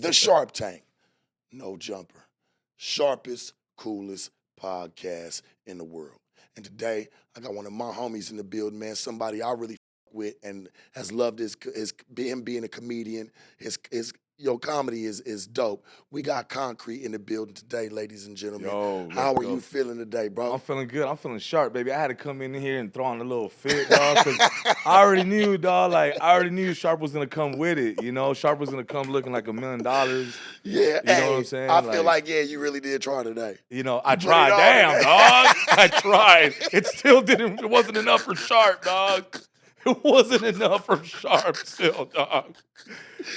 The Sharp Tank, no jumper. Sharpest, coolest podcast in the world. And today, I got one of my homies in the building, man, somebody I really with and has loved his him being a comedian. His comedy is dope. We got Concrete in the building today, ladies and gentlemen. Yo, how are you feeling today, bro? I'm feeling good. I'm feeling sharp, baby. I had to come in here and throw on a little fit, dog, because I already knew, dog. Like I already knew Sharp was gonna come with it. You know, Sharp was gonna come looking like $1 million. Yeah, you know what I'm saying? I feel like you really did try today. You know, I tried. Damn, dog. I tried. It still didn't. It wasn't enough for Sharp, dog. It wasn't enough for Sharp still, dog.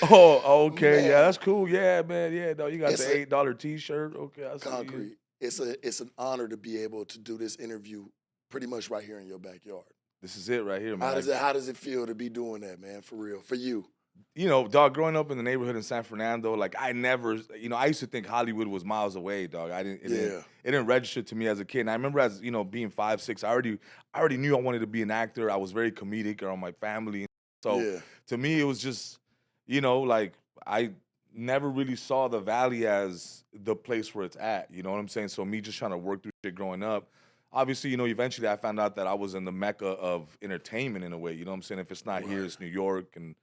Oh, okay. Man. Yeah, that's cool. Yeah, man. Yeah, dog. You got the $8 T-shirt. Okay, I see. Concrete. It's an honor to be able to do this interview pretty much right here in your backyard. This is it right here, man. How does it feel to be doing that, man? For real, for you. You know, dog, growing up in the neighborhood in San Fernando, like I never, I used to think Hollywood was miles away, dog. It didn't register to me as a kid. And I remember as, being 5, 6, I already knew I wanted to be an actor. I was very comedic around my family. So to me, it was just, like I never really saw the Valley as the place where it's at. You know what I'm saying? So me just trying to work through shit growing up. Obviously, eventually I found out that I was in the mecca of entertainment in a way. You know what I'm saying? If it's not here, it's New York and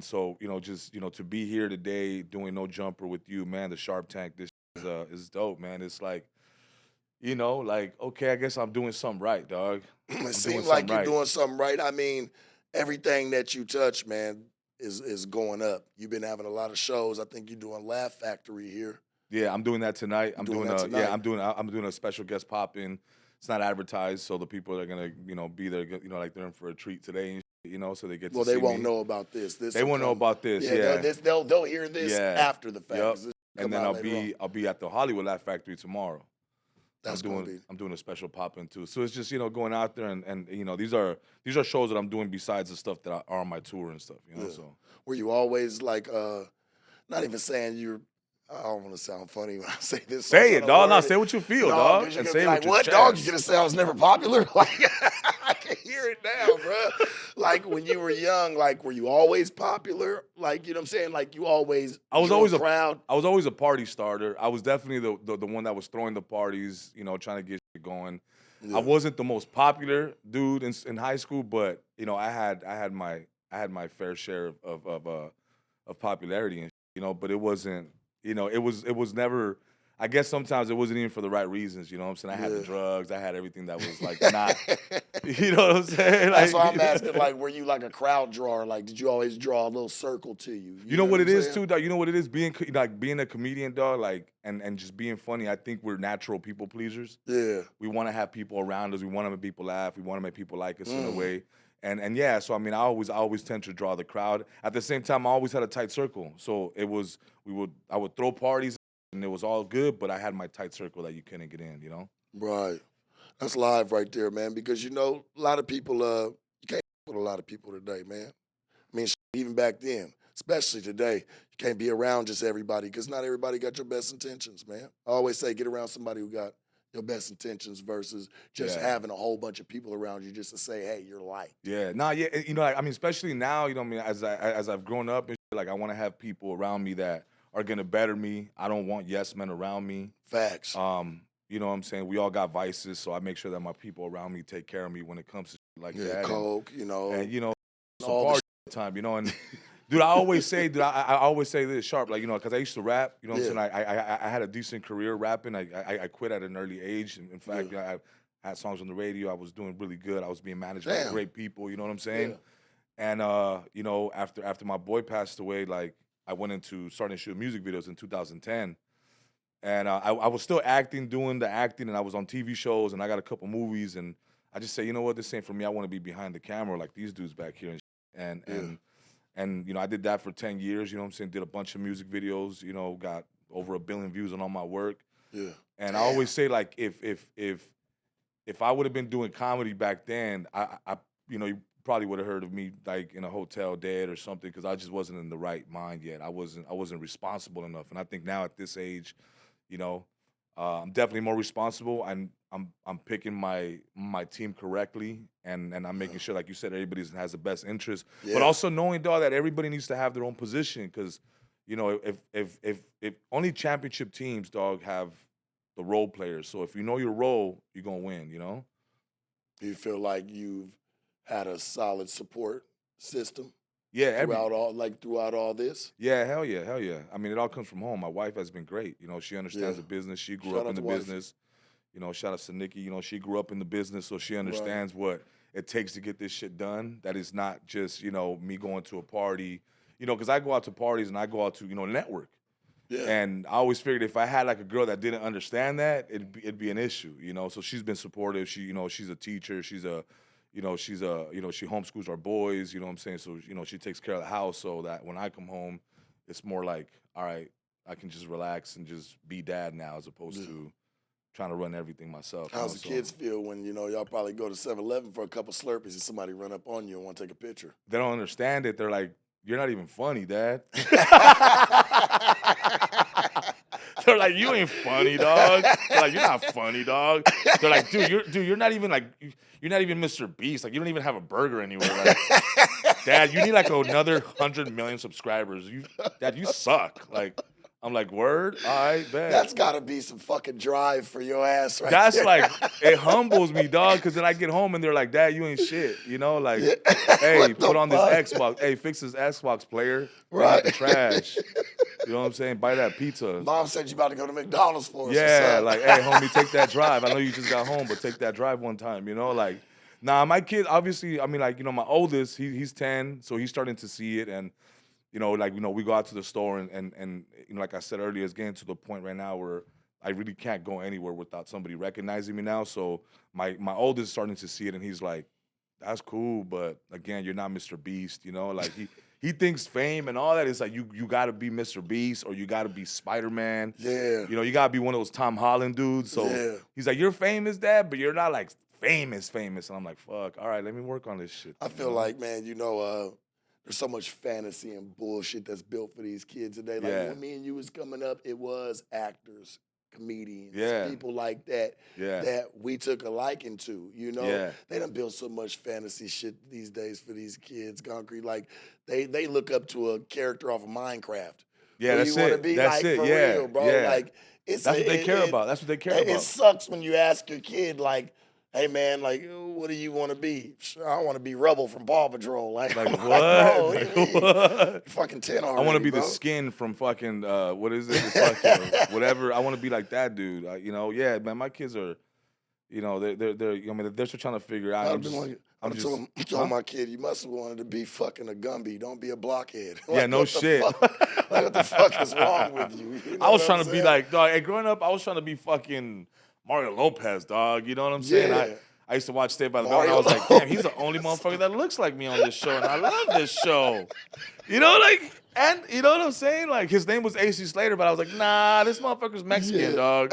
so just to be here today doing No Jumper with you, man, the Sharp Tank, this is dope, man. It's like, okay, I guess I'm doing something right, dog. It seems like you're doing something right. I mean, everything that you touch, man, is going up. You've been having a lot of shows. I think you're doing Laugh Factory here. Yeah, I'm doing that tonight. I'm doing a special guest pop in. It's not advertised, so the people that are gonna be there, like they're in for a treat today. So they get to see me. Well, they won't know about this. They won't know about this. Yeah, they'll hear this after the fact. Yep. And then I'll be at the Hollywood Laugh Factory tomorrow. I'm doing a special pop in too. So it's just going out there and these are shows that I'm doing besides the stuff that are on my tour and stuff. So were you always like not even saying you're. I don't want to sound funny when I say this. Say it, dog. No, say what you feel, dog. And say like, what, dog? You gonna say I was never popular? Like, I can hear it now, bro. Like when you were young, like were you always popular? Like you know what I'm saying? Like you always. I was always crowd. I was always a party starter. I was definitely the one that was throwing the parties. Trying to get shit going. Yeah. I wasn't the most popular dude in high school, but I had my fair share of popularity and but it wasn't. It was never, I guess sometimes it wasn't even for the right reasons, you know what I'm saying? I had the drugs, I had everything that was like not, you know what I'm saying? That's why I'm asking, like, were you like a crowd drawer? Like, did you always draw a little circle to you? You know what it is too, dog? You know what it is? Being a comedian, dog, like, and just being funny, I think we're natural people pleasers. Yeah. We want to have people around us, we want to make people laugh, we want to make people like us in a way. And yeah, so I mean, I always tend to draw the crowd. At the same time, I always had a tight circle. So it was, I would throw parties and it was all good, but I had my tight circle that you couldn't get in, Right. That's live right there, man, because a lot of people, you can't with a lot of people today, man. I mean, even back then, especially today, you can't be around just everybody because not everybody got your best intentions, man. I always say get around somebody who got your best intentions versus just having a whole bunch of people around you just to say, hey, you're liked. Yeah, I mean, especially now, as I've grown up, and like I want to have people around me that are gonna better me. I don't want yes men around me. Facts. You know what I'm saying? We all got vices, so I make sure that my people around me take care of me when it comes to shit like that. Coke, and some party time, and. Dude, I always say this, Sharp, like, because I used to rap, you know what I'm saying? I had a decent career rapping. I quit at an early age. In fact, I had songs on the radio. I was doing really good. I was being managed by great people, you know what I'm saying? Yeah. And, after my boy passed away, like, I went into starting to shoot music videos in 2010. And I was still doing the acting, and I was on TV shows, and I got a couple movies, and I just say, you know what, this ain't for me. I want to be behind the camera like these dudes back here. And I did that for 10 years, you know what I'm saying? Did a bunch of music videos, got over 1 billion views on all my work. Yeah. And I always say, like, if I would have been doing comedy back then, I you probably would have heard of me like in a hotel dead or something because I just wasn't in the right mind yet. I wasn't responsible enough. And I think now at this age, I'm definitely more responsible, and I'm picking my team correctly, and I'm making sure, like you said, everybody has the best interest. Yeah. But also knowing, dog, that everybody needs to have their own position, because you know, if only championship teams, dog, have the role players. So if you know your role, you're gonna win. You know. Do you feel like you've had a solid support system Yeah, every throughout all this? yeah, hell yeah, hell yeah. I mean, it all comes from home. My wife has been great. You know, she Yeah. understands the business. She grew Shout up out in to the wife. business. You know, shout out to Nikki. You know, she grew up in the business, so she Right. understands what it takes to get this shit done. That is not just, you know, me going to a party. You know, because I go out to parties and I go out to, you know, network. Yeah. And I always figured if I had like a girl that didn't understand that, it'd be an issue, you know. So she's been supportive. She, you know, she's a teacher. She's a, you know, she homeschools our boys. You know what I'm saying? So you know, she takes care of the house so that when I come home, it's more like, all right, I can just relax and just be dad now as opposed to trying to run everything myself. How's the kids feel when, y'all probably go to 7-Eleven for a couple Slurpees and somebody run up on you and want to take a picture? They don't understand it. They're like, "You're not even funny, Dad." They're like, "You ain't funny, dog." They're like, "You're not funny, dog." They're like, "Dude, you're not even like, you're not even Mr. Beast. Like, you don't even have a burger anywhere. Like, Dad, you need like another 100 million subscribers. Dad, you suck." Like, I'm like, "Word, all right, bet." That's got to be some fucking drive for your ass, right? That's there. like, it humbles me, dog, because then I get home and they're like, "Dad, you ain't shit." You know, like, hey, What the put on fuck? this Xbox. Hey, fix this Xbox player. Right. Right. The trash. You know what I'm saying? Buy that pizza. Mom said you about to go to McDonald's for us. Yeah, What's like, up? hey, homie, take that drive. I know you just got home, but take that drive one time, you know? Like, nah, my kid, obviously, I mean, like, you know, my oldest, he's 10, so he's starting to see it. And, you know, like, you know, we go out to the store and you know, like I said earlier, it's getting to the point right now where I really can't go anywhere without somebody recognizing me now. So my oldest is starting to see it, and he's like, "That's cool, but again, you're not Mr. Beast," you know? Like, he thinks fame and all that is like you got to be Mr. Beast or you got to be Spider-Man. Yeah. You know, you got to be one of those Tom Holland dudes. So Yeah. he's like, "You're famous, Dad, but you're not like famous. And I'm like, "Fuck, all right, let me work on this shit." I you feel know? like, man, there's so much fantasy and bullshit that's built for these kids today. Like Yeah. when me and you was coming up, it was actors, comedians, Yeah. people like that Yeah. that we took a liking to. Yeah. They done built so much fantasy shit these days for these kids. Concrete, like they look up to a character off of Minecraft. Yeah, Who that's you want to it. be That's like it. for Yeah. real, bro? Yeah. Like it's That's what they care it- about. That's what they care it about. sucks when you ask your kid like, "Hey man, like, what do you want to be?" I want to be Rubble from Paw Patrol. Like, Like, I'm what? bro, what do Like, you mean? what? You're fucking 10 already. I want to be bro. the skin from fucking what is it? The fucking whatever. I want to be like that dude. You know, yeah, man. My kids are, you know, they're. I mean, they're still trying to figure out. I'm just. told my kid, you must have wanted to be fucking a Gumby. Don't be a blockhead. Yeah, no what the shit. fuck? Like, what the fuck is wrong with you? You know I was what trying I'm to be saying? like, dog. Hey, growing up, I was trying to be fucking Mario Lopez, dog. You know what I'm saying? Yeah. I used to watch Saved by the Bell, and I Mario was like, damn, he's the only motherfucker that looks like me on this show, and I love this show. You know, like, and you know what I'm saying? Like, his name was AC Slater, but I was like, nah, this motherfucker's Mexican, Yeah. dog.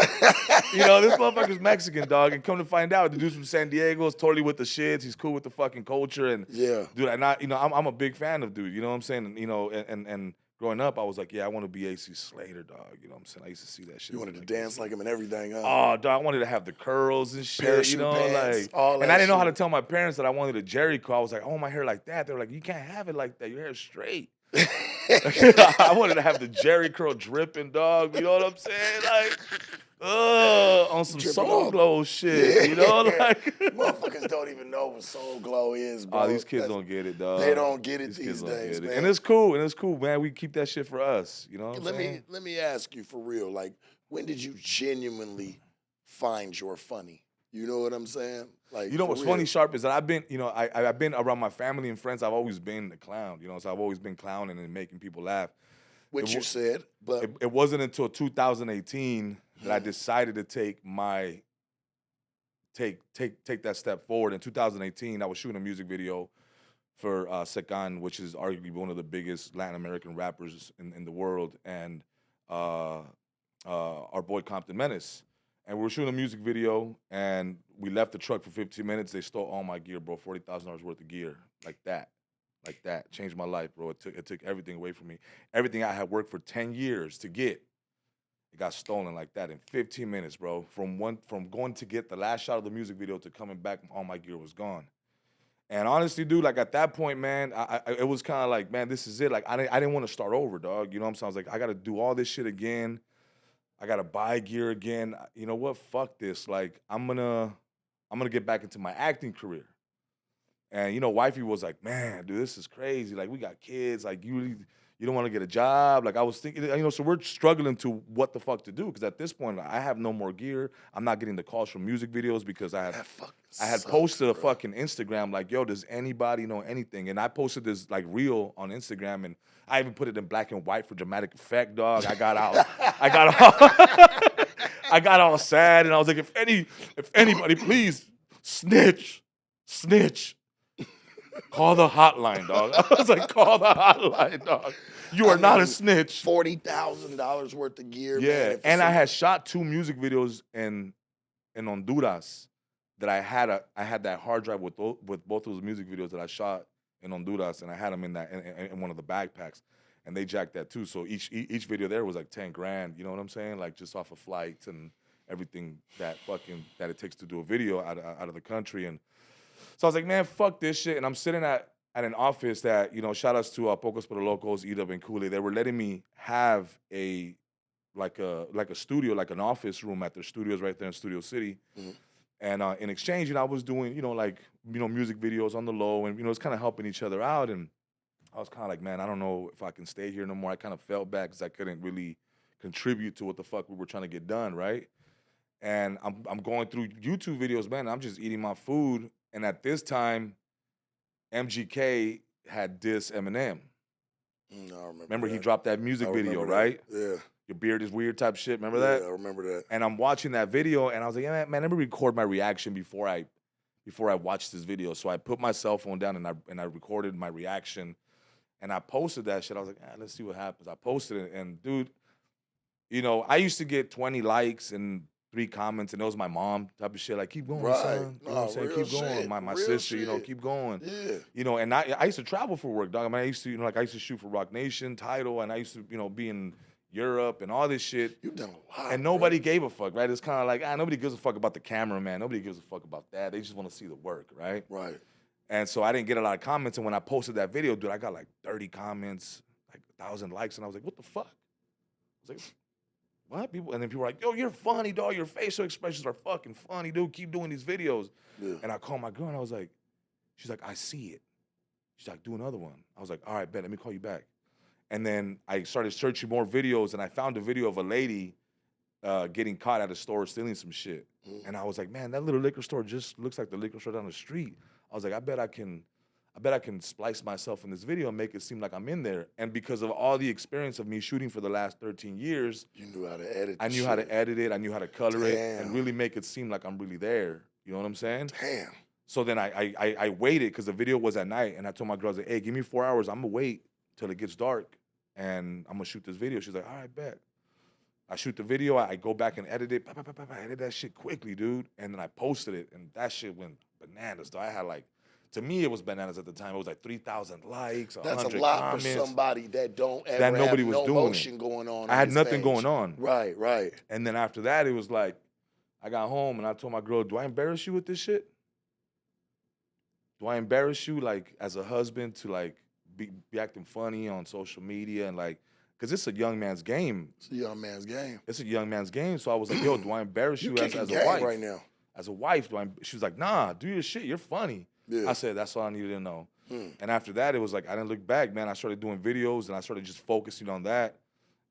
You know, this motherfucker's Mexican, dog. And come to find out, the dude's from San Diego is totally with the shits. He's cool with the fucking culture, and Yeah. dude, I'm a big fan of dude. You know what I'm saying? And, you know, and growing up, I was like, yeah, I want to be AC Slater, dog. You know what I'm saying? I used to see that shit. You wanted to like, dance like him and everything, huh? oh, dog, I wanted to have the curls and shit. Parachute you know, pants, like, all and that I didn't know how to shit. tell my parents that I wanted a Jerry curl. I was like, oh, my hair like that. They were like, you can't have it like that. Your hair's straight. I wanted to have the Jerry curl dripping, dog. You know what I'm saying? Like, on some Dripping Soul off. Glow shit. You know, like. Motherfuckers don't even know what Soul Glow is, bro. Oh, these kids That's- don't get it, dog. They don't get it These these kids don't days, get it. man. And it's cool, man. We keep that shit for us. You know what I'm let saying? me ask you for real. Like, when did you genuinely find your funny? You know what I'm saying? Like, You know for what's real. funny, Sharp, is that I've been, you know, I've been around my family and friends. I've always been the clown, you know, so I've always been clowning and making people laugh. Which you said, but It wasn't until 2018 that I decided to take that step forward. In 2018, I was shooting a music video for Secan, which is arguably one of the biggest Latin American rappers in the world, and our boy Compton Menace. And we were shooting a music video, and we left the truck for 15 minutes. They stole all my gear, bro, $40,000 worth of gear, like that. Changed my life, bro. It took everything away from me. Everything I had worked for 10 years to get, it got stolen like that in 15 minutes, bro. From going to get the last shot of the music video to coming back, all my gear was gone. And honestly, dude, like at that point, man, it was kind of like, man, this is it. Like I didn't want to start over, dog. You know what I'm saying? I was like, I got to do all this shit again. I got to buy gear again. You know what? Fuck this. Like I'm gonna get back into my acting career. And you know, wifey was like, "Man, dude, this is crazy. Like, we got kids. Like, you don't want to get a job." Like, I was thinking, you know, so we're struggling to what the fuck to do because at this point, I have no more gear. I'm not getting the calls from music videos because I had posted a fucking Instagram like, "Yo, does anybody know anything?" And I posted this like reel on Instagram, and I even put it in black and white for dramatic effect, dog. I got all, I got all sad, and I was like, if anybody, please snitch. Call the hotline, dog. I was like, call the hotline, dog. You are not a snitch. $40,000 worth of gear, Yeah, man. and I had shot 2 music videos in Honduras that I had that hard drive with both those music videos that I shot in Honduras, and I had them in one of the backpacks, and they jacked that too. So each video there was like 10 grand. You know what I'm saying? Like just off of flights and everything that it takes to do a video out of the country. And so I was like, man, fuck this shit. And I'm sitting at an office that, you know, shout outs to Pocos Pero Locos, Edub and Kool-Aid. They were letting me have a studio, like an office room at their studios right there in Studio City. Mm-hmm. And in exchange, you know, I was doing, you know, like, you know, music videos on the low and, you know, it's kind of helping each other out. And I was kind of like, man, I don't know if I can stay here no more. I kind of felt bad because I couldn't really contribute to what the fuck we were trying to get done, right? And I'm going through YouTube videos, man. I'm just eating my food. And at this time, MGK had dissed Eminem. I Remember that. he dropped that music video, right? Yeah. Your beard is weird type shit. Remember that? Yeah, I remember that. And I'm watching that video, and I was like, yeah, man, let me record my reaction before I watched this video. So I put my cell phone down and I recorded my reaction, and I posted that shit. I was like, let's see what happens. I posted it, and dude, you know, I used to get 20 likes and 3 comments, and it was my mom type of shit. Like, keep going, son. You know what I'm saying? Keep going. My sister, you know, keep going. Yeah. You know, and I used to travel for work, dog. I mean, I used to, you know, like I used to shoot for Rock Nation, Tidal, and I used to, you know, be in Europe and all this shit. You've done a lot. And nobody gave a fuck, right? It's kind of like, nobody gives a fuck about the camera, man. Nobody gives a fuck about that. They just want to see the work, right? Right. And so I didn't get a lot of comments. And when I posted that video, dude, I got like 30 comments, like 1,000 likes. And I was like, what the fuck? I was like, what? People, and then people were like, yo, you're funny, dog. Your facial expressions are fucking funny, dude. Keep doing these videos. Yeah. And I called my girl and I was like, she's like, I see it. She's like, do another one. I was like, all right, bet, let me call you back. And then I started searching more videos, and I found a video of a lady getting caught at a store stealing some shit. Mm. And I was like, man, that little liquor store just looks like the liquor store down the street. I was like, I bet I can splice myself in this video and make it seem like I'm in there. And because of all the experience of me shooting for the last 13 years, you knew how to edit. I knew how to edit it. I knew how to color it and really make it seem like I'm really there. You know what I'm saying? Damn. So then I waited because the video was at night, and I told my girls, like, hey, give me 4 hours. I'm gonna wait till it gets dark, and I'm gonna shoot this video. She's like, all right, bet. I shoot the video. I go back and edit it. I edit that shit quickly, dude. And then I posted it, and that shit went bananas. Though I had like, to me, it was bananas at the time. It was like 3,000 likes, 100 comments. That's a lot for somebody that don't ever that nobody have was no doing motion going on. I had nothing going on. Right, right. And then after that, it was like, I got home and I told my girl, do I embarrass you with this shit? Do I embarrass you, like, as a husband to, like, be acting funny on social media and, like, because it's a young man's game. It's a young man's game. It's a young man's game. So I was like, yo, do I embarrass you as a wife? Right now. As a wife, she was like, nah, do your shit. You're funny. Yeah. I said, that's all I needed to know. And after that, it was like, I didn't look back, man. I started doing videos and I started just focusing on that.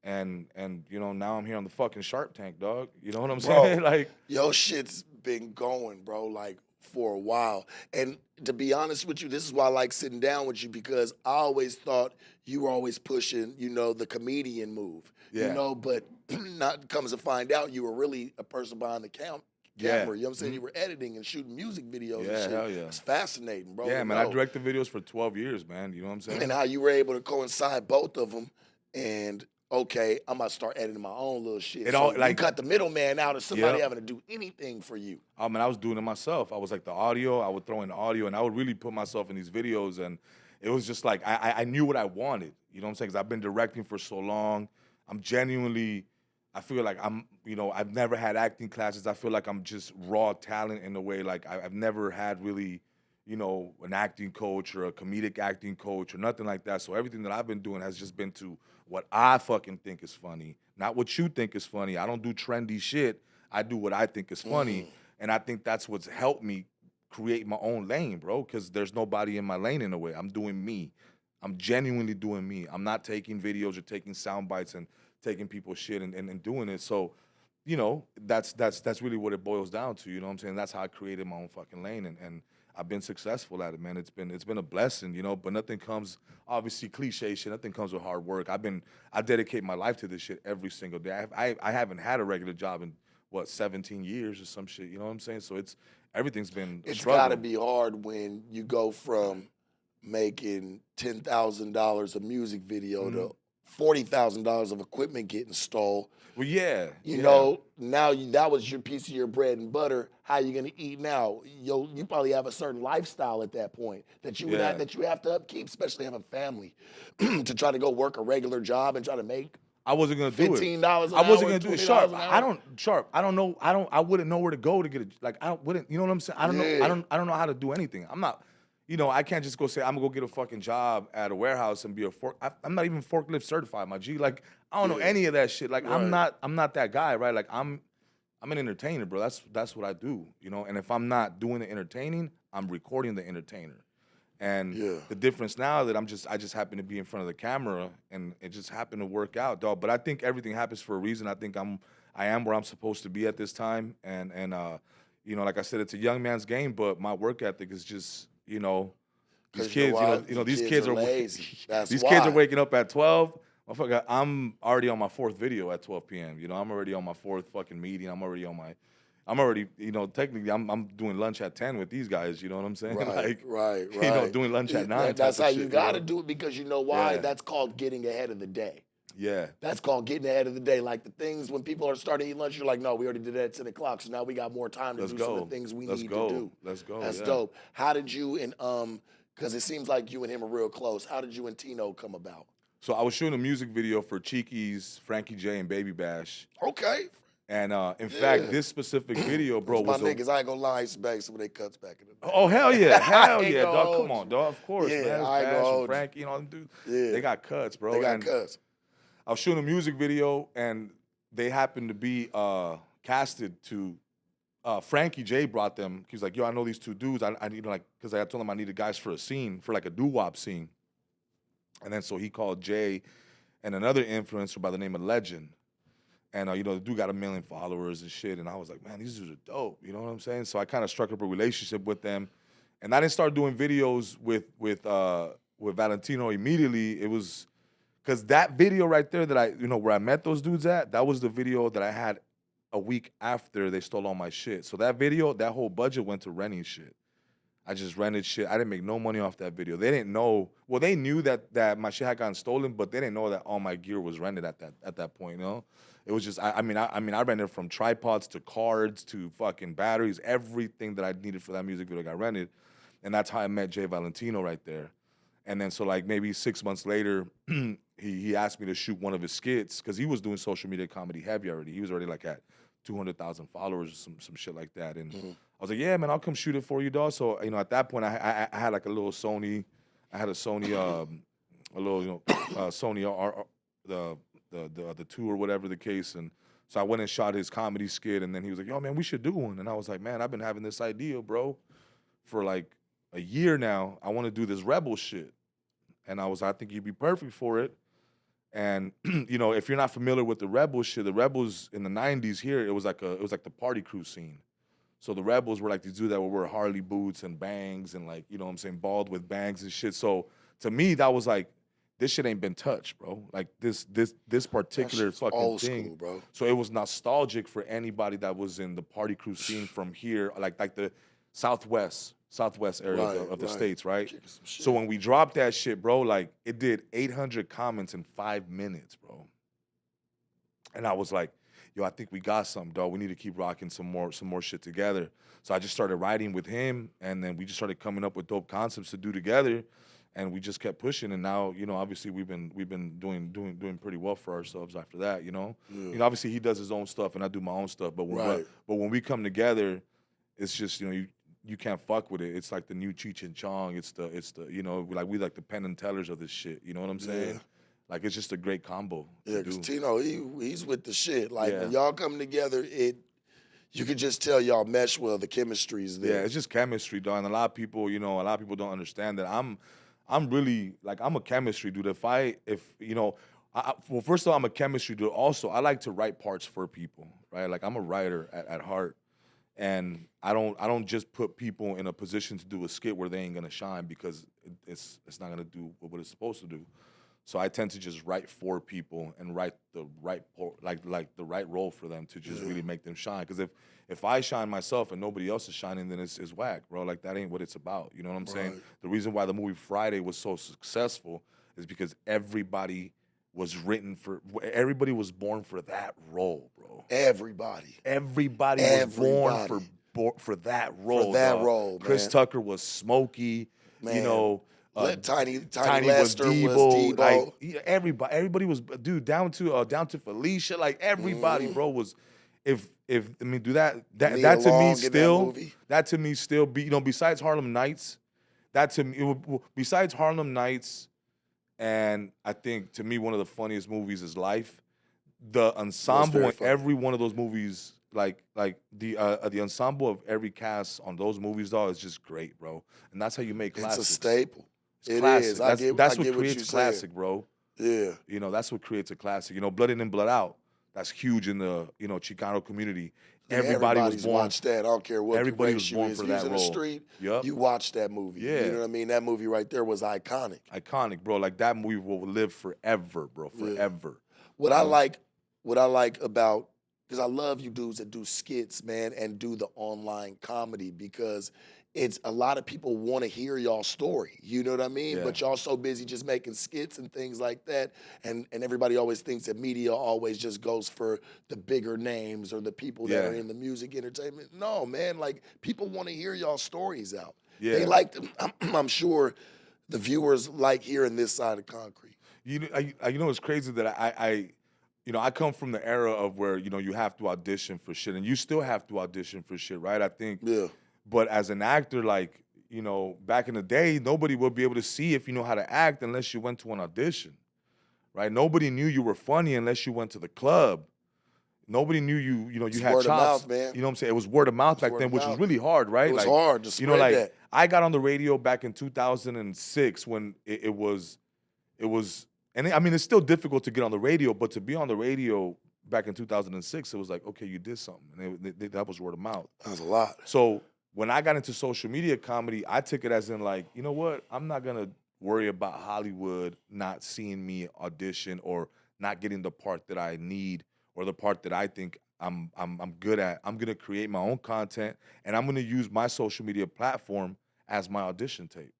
And you know, now I'm here on the fucking Shark Tank, dog. You know what I'm saying? Like, yo, shit's been going, bro, like, for a while. And to be honest with you, this is why I like sitting down with you, because I always thought you were always pushing, you know, the comedian move. Yeah. You know, but not comes to find out you were really a person behind the camera. Yeah. You know what I'm saying? You were editing and shooting music videos and shit. Hell yeah. It's fascinating, bro. Yeah, man, I directed videos for 12 years, man. You know what I'm saying? And how you were able to coincide both of them, and okay, I'm about to start editing my own little shit. It all, like, you cut the middleman out of somebody having to do anything for you. I mean, I was doing it myself. I was like the audio. I would throw in the audio, and I would really put myself in these videos. And it was just like I knew what I wanted. You know what I'm saying? Because I've been directing for so long. I'm genuinely, I feel like I'm, you know, I've never had acting classes. I feel like I'm just raw talent in a way. Like I've never had really, you know, an acting coach or a comedic acting coach or nothing like that. So everything that I've been doing has just been to what I fucking think is funny, not what you think is funny. I don't do trendy shit. I do what I think is funny. And I think that's what's helped me create my own lane, bro, because there's nobody in my lane in a way. I'm doing me. I'm genuinely doing me. I'm not taking videos or taking sound bites and taking people's shit and doing it. So, you know, that's really what it boils down to. You know what I'm saying? That's how I created my own fucking lane, and I've been successful at it, man. It's been a blessing, you know. But nothing comes, obviously, cliche shit. Nothing comes with hard work. I dedicate my life to this shit every single day. I haven't had a regular job in what 17 years or some shit. You know what I'm saying? So everything's been. It's got to be hard when you go from making $10,000 a music video to $40,000 of equipment getting stole. Well, yeah. You know, now that was your piece of your bread and butter. How you gonna eat now? You probably have a certain lifestyle at that point that you have to upkeep, especially having a family, to try to go work a regular job and try to make. I wasn't gonna do it. $15 an hour. I wasn't gonna do it sharp. $20 I don't know. I wouldn't know where to go to get it. Like I wouldn't. You know what I'm saying? I don't know. I don't know how to do anything. I'm not. You know, I can't just go say I'm gonna go get a fucking job at a warehouse and be a I'm not even forklift certified, my G. Like I don't know any of that shit. Like I'm not that guy, right? Like I'm an entertainer, bro. That's what I do, you know. And if I'm not doing the entertaining, I'm recording the entertainer. And the difference now that I just happen to be in front of the camera and it just happened to work out, dog. But I think everything happens for a reason. I think I am where I'm supposed to be at this time. And you know, like I said, it's a young man's game, but my work ethic is just, you know, these kids, these kids are lazy. These kids are waking up at 12. Motherfucker, I'm already on my 4th video at 12 p.m. You know, I'm already on my 4th fucking meeting. I'm already, you know, technically I'm doing lunch at 10 with these guys, you know what I'm saying? Right. You know, doing lunch at 9. That's how you gotta do it, because you know why? Yeah. That's called getting ahead of the day. Yeah. That's called getting ahead of the day. Like the things when people are starting to eat lunch, you're like, no, we already did that at 10 o'clock, so now we got more time to do some of the things we need to do. Let's go. That's dope. How did you and because it seems like you and him are real close. How did you and Tino come about? So I was shooting a music video for Cheeky's, Frankie J, and Baby Bash. Okay. And in fact, this specific video, bro, was my niggas. I ain't gonna lie, I used to bag some of their cuts back in the day. Oh hell yeah, dog. Come on, dog. Of course, Yeah, man. I ain't gonna hold you. Frankie, you know, dude, they got cuts, bro. They got cuts. I was shooting a music video, and they happened to be casted to. Frankie J brought them. He was like, "Yo, I know these two dudes. I need like, because I told him I needed guys for a scene, for like a doo-wop scene." And then so he called Jay and another influencer by the name of Legend. And, you know, the dude got 1 million followers and shit. And I was like, man, these dudes are dope. You know what I'm saying? So I kind of struck up a relationship with them. And I didn't start doing videos with Valentino immediately. It was because that video right there that where I met those dudes at, that was the video that I had a week after they stole all my shit. So that video, that whole budget went to renting shit. I just rented shit. I didn't make no money off that video. They didn't know. Well, they knew that my shit had gotten stolen, but they didn't know that all my gear was rented at that point. You know, it was just. I rented from tripods to cards to fucking batteries. Everything that I needed for that music video got rented, and that's how I met Jay Valentino right there. And then so like maybe 6 months later, he asked me to shoot one of his skits because he was doing social media comedy heavy already. He was already like at 200,000 followers or some shit like that. And I was like, yeah, man, I'll come shoot it for you, dog. So, you know, at that point, I had like a little Sony. I had a Sony, Sony, the 2 or whatever the case. And so I went and shot his comedy skit. And then he was like, yo, man, we should do one. And I was like, man, I've been having this idea, bro, for like a year now. I want to do this rebel shit. And I think you'd be perfect for it. And you know, if you're not familiar with the Rebels shit, the Rebels in the 90s here, it was like the party crew scene. So the Rebels were like these dudes that would wear Harley boots and bangs and like, you know what I'm saying, bald with bangs and shit. So to me, that was like, this shit ain't been touched, bro. Like this particular fucking old thing. School, bro. So it was nostalgic for anybody that was in the party crew scene from here, like the southwest area of the States, right? So when we dropped that shit, bro, like it did 800 comments in 5 minutes, bro. And I was like, yo, I think we got something, dog. We need to keep rocking some more shit together. So I just started writing with him, and then we just started coming up with dope concepts to do together, and we just kept pushing. And now, you know, obviously we've been doing pretty well for ourselves after that, you know. You know, obviously he does his own stuff and I do my own stuff, but when we come together, it's just, you know, you can't fuck with it. It's like the new Cheech and Chong. It's the you know, like we like the Penn and Tellers of this shit. You know what I'm saying? Yeah. Like it's just a great combo. Yeah, because Tino, he's with the shit. Like Yeah. when y'all come together, you could just tell y'all mesh well. The chemistry's there. Yeah, it's just chemistry, dog. And a lot of people, you know, a lot of people don't understand that I'm really like I'm a chemistry dude. If you know, well, first of all, I'm a chemistry dude. Also, I like to write parts for people, right? Like I'm a writer at heart, and I don't just put people in a position to do a skit where they ain't gonna shine because it's not gonna do what it's supposed to do. So I tend to just write for people and write the right like the right role for them to just really make them shine. Because if I shine myself and nobody else is shining, then it's whack, bro. Like that ain't what it's about. You know what I'm saying? The reason why the movie Friday was so successful is because everybody was born for that role, bro. Everybody was born for that role. For that dog. role, Chris man. Tucker was Smokey. Man. You know. Tiny Lester was Debo. Like everybody was dude down to Felicia. Like everybody, bro, was. If I mean, do that to me still be, you know, besides Harlem Nights, that to me besides Harlem Nights, and I think to me one of the funniest movies is Life. The ensemble in every one of those movies, like the ensemble of every cast on those movies, dog, is just great, bro. And that's how you make classics. It's a staple. It is. That's what creates classic, bro. Yeah. You know, that's what creates a classic. You know, Blood In and Blood Out. That's huge in the, you know, Chicano community. Everybody was born. Watched that. I don't care what everybody race was born you is. for If you that was in role. the street, Yep. you watched that movie. Yeah. You know what I mean? That movie right there was iconic. Iconic, bro. Like that movie will live forever, bro. Forever. What I like about, because I love you dudes that do skits, man, and do the online comedy, because it's a lot of people want to hear y'all story. You know what I mean? Yeah. But y'all so busy just making skits and things like that. And everybody always thinks that media always just goes for the bigger names or the people that are in the music entertainment. No, man, like people want to hear y'all stories out. Yeah. They like them. I'm sure the viewers like hearing this side of concrete. You know, it's crazy that I come from the era of where, you know, you have to audition for shit, and you still have to audition for shit, right? I think. Yeah. But as an actor, like, you know, back in the day, nobody would be able to see if you know how to act unless you went to an audition, right? Nobody knew you were funny unless you went to the club. Nobody knew you had word chops. of mouth, man. You know what I'm saying? It was word of mouth back then, which was really hard, right? It was like, hard to spread that. I got on the radio back in 2006 when it was, and I mean, it's still difficult to get on the radio, but to be on the radio back in 2006, it was like, okay, you did something. And that was word of mouth. That was a lot. So when I got into social media comedy, I took it as in like, you know what? I'm not gonna worry about Hollywood not seeing me audition or not getting the part that I need or the part that I think I'm good at. I'm gonna create my own content, and I'm gonna use my social media platform as my audition tape.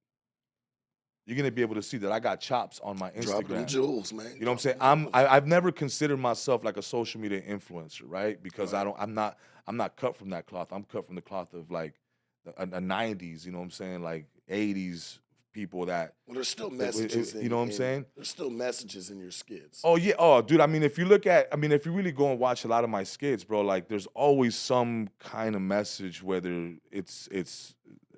You're gonna be able to see that I got chops on my Instagram. Dropping them jewels, man. You know what I'm saying? I've never considered myself like a social media influencer, right? Because I'm not cut from that cloth. I'm cut from the cloth of like a 90s, you know what I'm saying? Like 80s people that. Well, there's still messages. You know what I'm saying? There's still messages in your skits. Oh yeah. Oh, dude. I mean, if you really go and watch a lot of my skits, bro, like there's always some kind of message, whether it's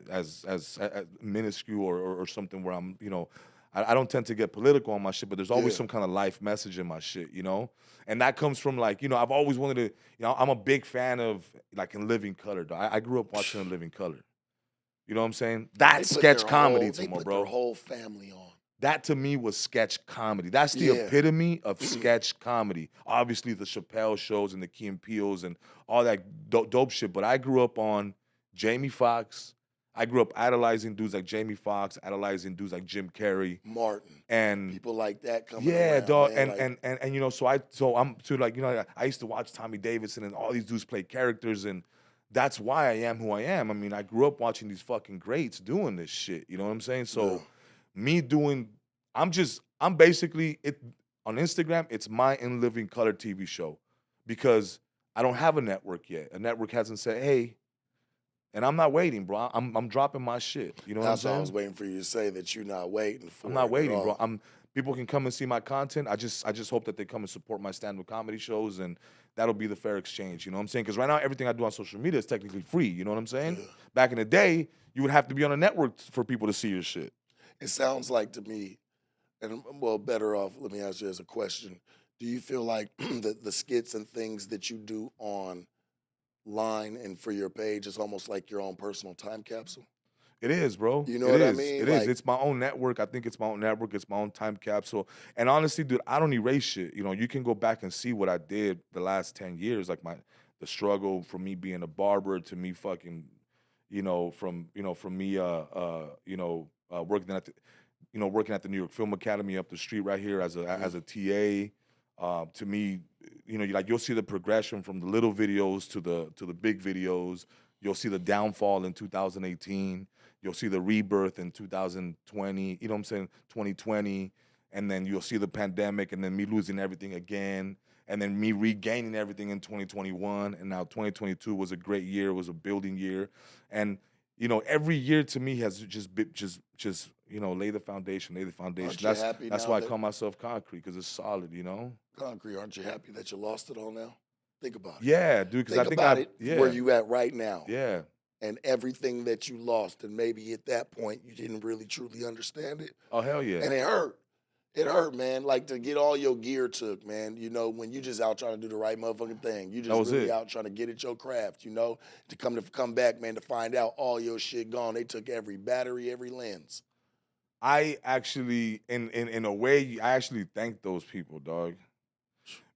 as minuscule or something where I'm, you know, I don't tend to get political on my shit, but there's always some kind of life message in my shit, you know? And that comes from like, you know, I've always wanted to, you know, I'm a big fan of like In Living Color. I grew up watching In Living Color. You know what I'm saying? That's sketch comedy to me, bro. They put their whole family on. That to me was sketch comedy. That's the epitome of sketch comedy. Obviously the Chappelle shows and the Key and Peele's and all that dope shit, but I grew up on Jamie Foxx. I grew up idolizing dudes like Jamie Foxx, idolizing dudes like Jim Carrey, Martin, and people like that coming around, dog, man, and you know, so I'm to like, you know, I used to watch Tommy Davidson and all these dudes play characters, and that's why I am who I am. I mean, I grew up watching these fucking greats doing this shit. You know what I'm saying? So I'm basically it on Instagram. It's my In Living Color TV show because I don't have a network yet. A network hasn't said, hey. And I'm not waiting, bro. I'm dropping my shit. You know what I'm saying? That's why I was waiting for you to say that you're not waiting for. I'm not waiting, bro. people can come and see my content. I just hope that they come and support my stand-up comedy shows, and that'll be the fair exchange. You know what I'm saying? Because right now everything I do on social media is technically free. You know what I'm saying? Yeah. Back in the day, you would have to be on a network for people to see your shit. It sounds like to me, and well, better off, let me ask you as a question. Do you feel like the skits and things that you do online and for your page is almost like your own personal time capsule? It is, bro. You know It what I is. mean? It is. Like, It's my own network. I think it's my own network. It's my own time capsule. And honestly, dude, I don't erase shit. You know, you can go back and see what I did the last 10 years, like the struggle from me being a barber to me fucking, from me working at the New York Film Academy up the street right here as a TA. To me, you'll see the progression from the little videos to the big videos. You'll see the downfall in 2018. You'll see the rebirth in 2020, you know what I'm saying, 2020, and then you'll see the pandemic, and then me losing everything again, and then me regaining everything in 2021, and now 2022 was a great year. It was a building year, and every year to me has just lay the foundation, lay the foundation. aren't you happy That's now why I that call myself concrete, because it's solid, concrete? Aren't you happy that you lost it all now? Think about it. Yeah, dude, because I Think think about I it. yeah Where you at right now? yeah. And everything that you lost, and maybe at that point you didn't really truly understand it, Oh hell yeah. and it hurt. It hurt, man. Like to get all your gear took, man. When you just out trying to do the right motherfucking thing, you That just was really it. out trying to get at your craft. To come back, man, to find out all your shit gone. They took every battery, every lens. I actually, in a way, I actually thank those people, dog.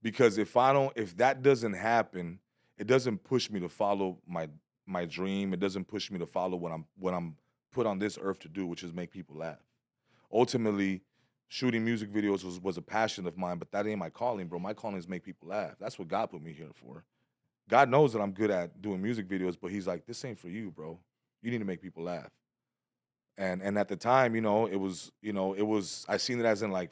Because if that doesn't happen, it doesn't push me to follow my dream. It doesn't push me to follow what I'm put on this earth to do, which is make people laugh. Ultimately, shooting music videos was a passion of mine, but that ain't my calling, bro. My calling is make people laugh. That's what God put me here for. God knows that I'm good at doing music videos, but He's like, this ain't for you, bro. You need to make people laugh. And at the time, I seen it as in like,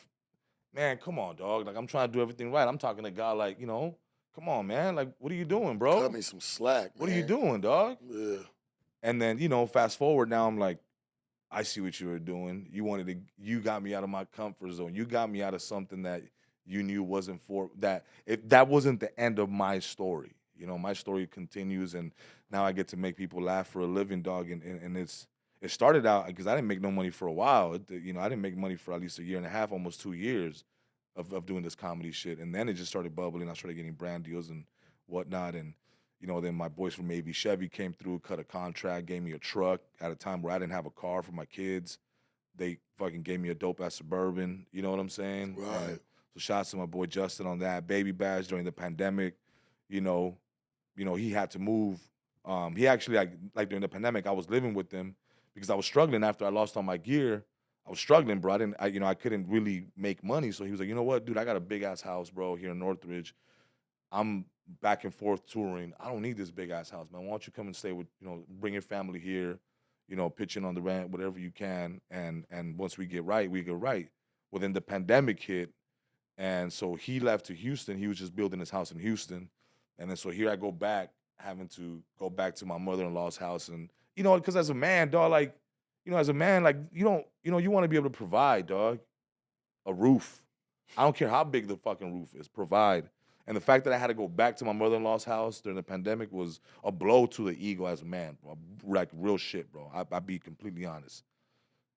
man, come on, dog. Like I'm trying to do everything right. I'm talking to God like, come on, man. Like, what are you doing, bro? Cut me some slack, man. What are you doing, dog? Yeah. And then, fast forward now, I'm like, I see what you were doing. You got me out of my comfort zone. You got me out of something that you knew wasn't that wasn't the end of my story. My story continues, and now I get to make people laugh for a living, dog. And it started out because I didn't make no money for a while. I didn't make money for at least a year and a half, almost 2 years of doing this comedy shit. And then it just started bubbling. I started getting brand deals and whatnot. And, then my boys from AV Chevy came through, cut a contract, gave me a truck at a time where I didn't have a car for my kids. They fucking gave me a dope-ass Suburban. You know what I'm saying? Right. So shouts to my boy Justin on that. Baby Bash during the pandemic, he had to move. He actually, like during the pandemic, I was living with him because I was struggling after I lost all my gear. I was struggling, bro. I couldn't really make money. So he was like, you know what, dude, I got a big ass house, bro, here in Northridge. I'm back and forth touring. I don't need this big ass house, man. Why don't you come and stay with, bring your family here, pitch in on the rent, whatever you can. And once we get right, we get right. Well, then the pandemic hit. And so he left to Houston. He was just building his house in Houston. And then so here I go back, having to go back to my mother-in-law's house. And, because as a man, dog, like, as a man, like, you want to be able to provide, dog, a roof. I don't care how big the fucking roof is, provide. And the fact that I had to go back to my mother-in-law's house during the pandemic was a blow to the ego as a man, bro. Like real shit, bro. I'll be completely honest.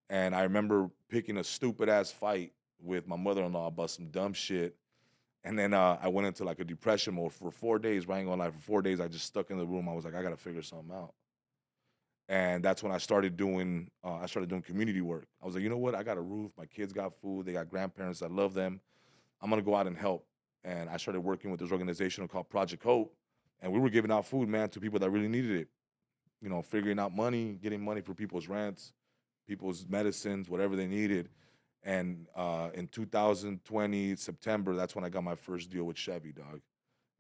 And I remember picking a stupid-ass fight with my mother-in-law about some dumb shit. And then I went into like a depression mode for 4 days. But I ain't gonna lie, for 4 days, I just stuck in the room. I was like, I gotta figure something out. And that's when I started doing community work. I was like, you know what? I got a roof. My kids got food. They got grandparents. I love them. I'm gonna go out and help. And I started working with this organization called Project Hope. And we were giving out food, man, to people that really needed it. Figuring out money, getting money for people's rents, people's medicines, whatever they needed. And in 2020, September, that's when I got my first deal with Chevy, dog.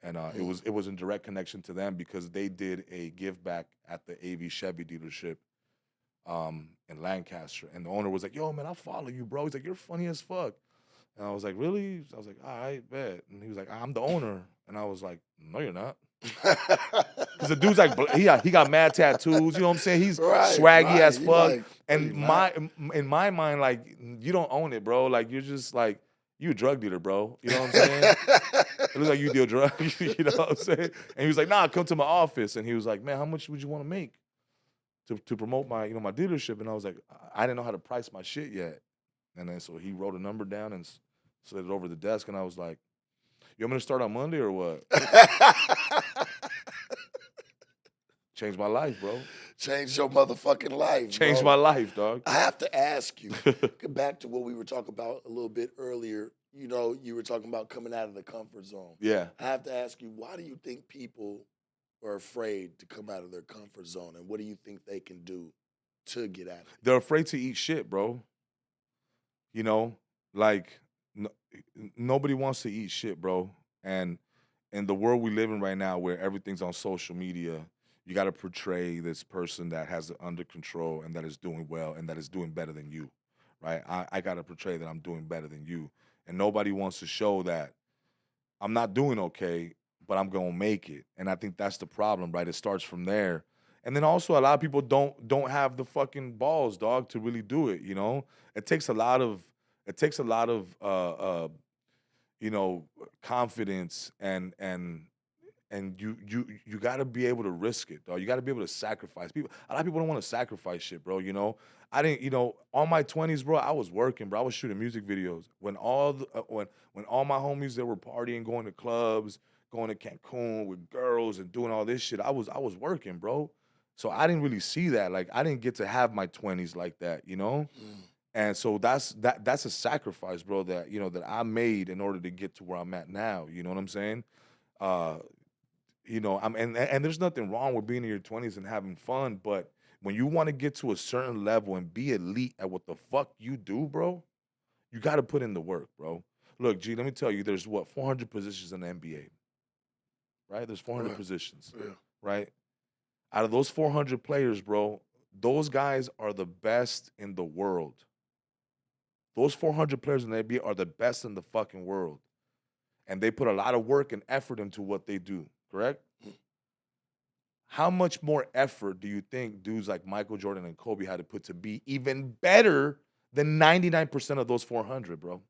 And it was in direct connection to them because they did a give back at the AV Chevy dealership in Lancaster. And the owner was like, yo, man, I'll follow you, bro. He's like, you're funny as fuck. And I was like, really? I was like, all right, bet. And he was like, I'm the owner. And I was like, no, you're not. Because the dude's like, he got mad tattoos. You know what I'm saying? He's Right, swaggy as he fuck. like, And pretty not. in my mind, like, you don't own it, bro. Like, you're just like, you a drug dealer, bro. You know what I'm saying? It looks like you deal drugs. You know what I'm saying? And he was like, nah, come to my office. And he was like, man, how much would you want to make to promote my, my dealership? And I was like, I didn't know how to price my shit yet. And then so he wrote a number down and slid it over the desk. And I was like, you want me to start on Monday or what? Changed my life, bro. Changed your motherfucking life, Changed bro. my life, dog. I have to ask you, back to what we were talking about a little bit earlier. You know, you were talking about coming out of the comfort zone. Yeah. I have to ask you, why do you think people are afraid to come out of their comfort zone? And what do you think they can do to get out of it? They're afraid to eat shit, bro. You know, like, nobody wants to eat shit, bro. And in the world we live in right now where everything's on social media, you got to portray this person that has it under control and that is doing well and that is doing better than you, right? I got to portray that I'm doing better than you. And nobody wants to show that I'm not doing okay, but I'm going to make it. And I think that's the problem, right? It starts from there. And then also a lot of people don't have the fucking balls, dog, to really do it, you know? It takes a lot of confidence and you got to be able to risk it, dog. You got to be able to sacrifice. A lot of people don't want to sacrifice shit, bro, you know? I didn't, all my 20s, bro, I was working, bro. I was shooting music videos. When when all my homies that were partying, going to clubs, going to Cancun with girls and doing all this shit, I was working, bro. So I didn't really see that. Like, I didn't get to have my 20s like that, you know? And so that's a sacrifice, bro, that that I made in order to get to where I'm at now. You know what I'm saying? And there's nothing wrong with being in your 20s and having fun, but when you want to get to a certain level and be elite at what the fuck you do, bro, you got to put in the work, bro. Look, G, let me tell you, there's 400 positions in the NBA, right? There's 400 Right. positions, Yeah. right? Out of those 400 players, bro, those guys are the best in the world. Those 400 players in the NBA are the best in the fucking world. And they put a lot of work and effort into what they do, correct? How much more effort do you think dudes like Michael Jordan and Kobe had to put to be even better than 99% of those 400, bro?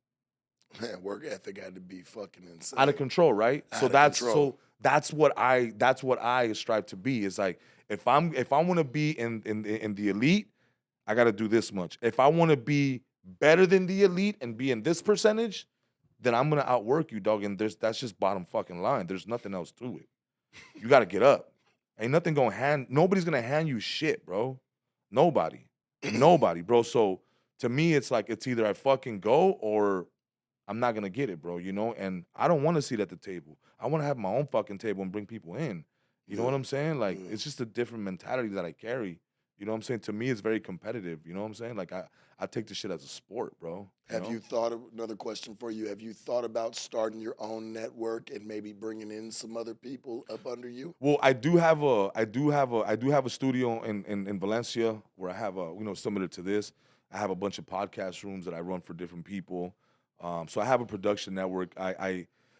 Man, work ethic had to be fucking insane. Out of control, right? Out of control. That's what I strive to be. Is like, if I want to be in the elite, I got to do this much. If I want to be better than the elite and be in this percentage, then I'm gonna outwork you, dog. And that's just bottom fucking line. There's nothing else to it. You got to get up. Ain't nothing nobody's gonna hand you shit, bro. Nobody, bro. So to me, it's like, it's either I fucking go or I'm not gonna get it, bro. You know, and I don't want to sit at the table. I want to have my own fucking table and bring people in. You know what I'm saying? Like, it's just a different mentality that I carry. You know what I'm saying? To me, it's very competitive. You know what I'm saying? Like, I take this shit as a sport, bro. Have you thought of another question for you? Have you thought about starting your own network and maybe bringing in some other people up under you? Well, I do have a studio in Valencia where I have similar to this. I have a bunch of podcast rooms that I run for different people. So I have a production network.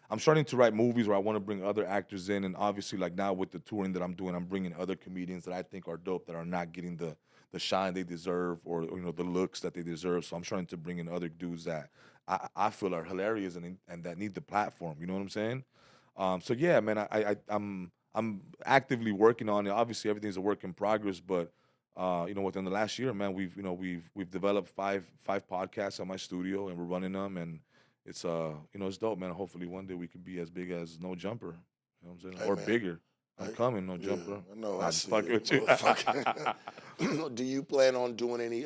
I'm starting to write movies where I want to bring other actors in, and obviously, like, now with the touring that I'm doing, I'm bringing other comedians that I think are dope that are not getting the shine they deserve, or the looks that they deserve. So I'm trying to bring in other dudes that I feel are hilarious and that need the platform. You know what I'm saying? So yeah, man, I'm actively working on it. Obviously, everything's a work in progress, but within the last year, man, we've developed five podcasts at my studio, and we're running them, and it's it's dope, man. Hopefully, one day we can be as big as No Jumper, you know what I'm saying, Hey, or man. bigger. I'm coming, No Jumper. I know. Nah, I just see fucking it, with you. motherfucker. Do you plan on doing any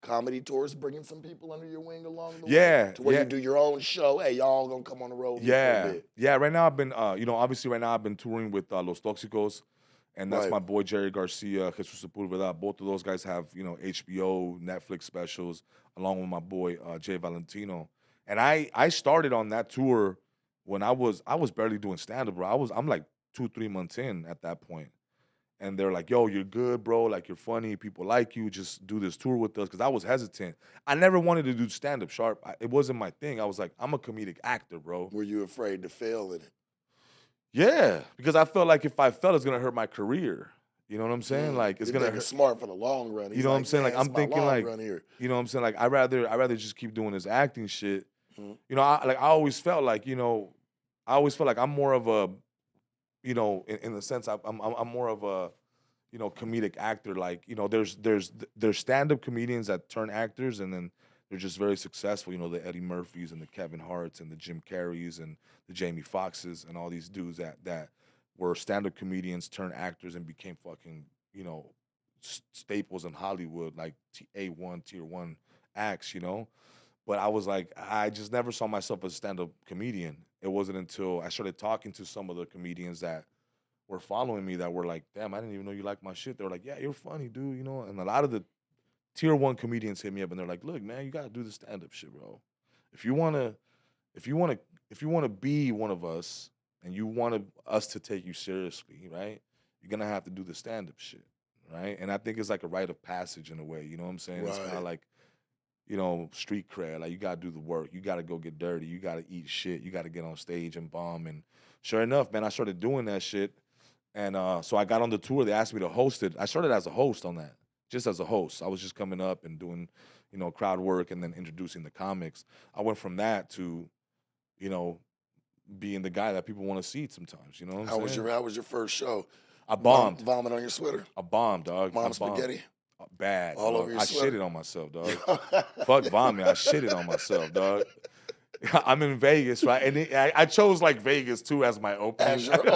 comedy tours, bringing some people under your wing along the way? Yeah, To where yeah. you do your own show. Hey, y'all gonna come on the road with me for a bit. Yeah. Right now I've been, obviously right now I've been touring with Los Toxicos, and that's Right. my boy Jerry Garcia, Jesus Sepulveda. Both of those guys have HBO, Netflix specials, along with my boy Jay Valentino. And I started on that tour when I was barely doing stand up, bro. I'm like 2-3 months in at that point. And they're like, yo, you're good, bro. Like, you're funny. People like you. Just do this tour with us. Because I was hesitant. I never wanted to do stand-up, Sharp. It wasn't my thing. I was like, I'm a comedic actor, bro. Were you afraid to fail in it? Yeah, because I felt like if I fell, it's gonna hurt my career. You know what I'm saying? Like it's He gonna thinking hurt. smart for the long run. You He's know what I'm like, saying? man, Like it's I'm my thinking long like, run here. you know what I'm saying? Like I rather just keep doing this acting shit. Mhm. You know, I always felt like, I always felt like I'm more of a, in the sense I'm more of a, comedic actor. Like, there's stand-up comedians that turn actors and then they're just very successful. You know, the Eddie Murphys and the Kevin Harts and the Jim Carreys and the Jamie Foxxes and all these dudes that were stand-up comedians turned actors and became fucking, staples in Hollywood, like A1, tier one acts, But I was like, I just never saw myself as a stand-up comedian. It wasn't until I started talking to some of the comedians that were following me that were like, damn, I didn't even know you liked my shit. They were like, yeah, you're funny, dude, And a lot of the tier one comedians hit me up and they're like, look, man, you gotta do the stand-up shit, bro. If you wanna, if you wanna be one of us and you want us to take you seriously, right? You're gonna have to do the stand-up shit, right? And I think it's like a rite of passage in a way. You know what I'm saying? It's kind of Right. like, street cred. Like you gotta do the work. You gotta go get dirty. You gotta eat shit. You gotta get on stage and bomb. And sure enough, man, I started doing that shit. And so I got on the tour. They asked me to host it. I started as a host on that, just as a host. I was just coming up and doing, crowd work and then introducing the comics. I went from that to, you know, being the guy that people want to see sometimes. You know what I'm saying? How was your first show? I bombed. Vomit on your sweater? I bombed, dog. I Mom bombed. spaghetti? Bad, All dog. over your I sweater? shitted on myself, dog. Fuck vomit. I shitted on myself, dog. I'm in Vegas, right? And I chose like Vegas too as my opening. As your opener.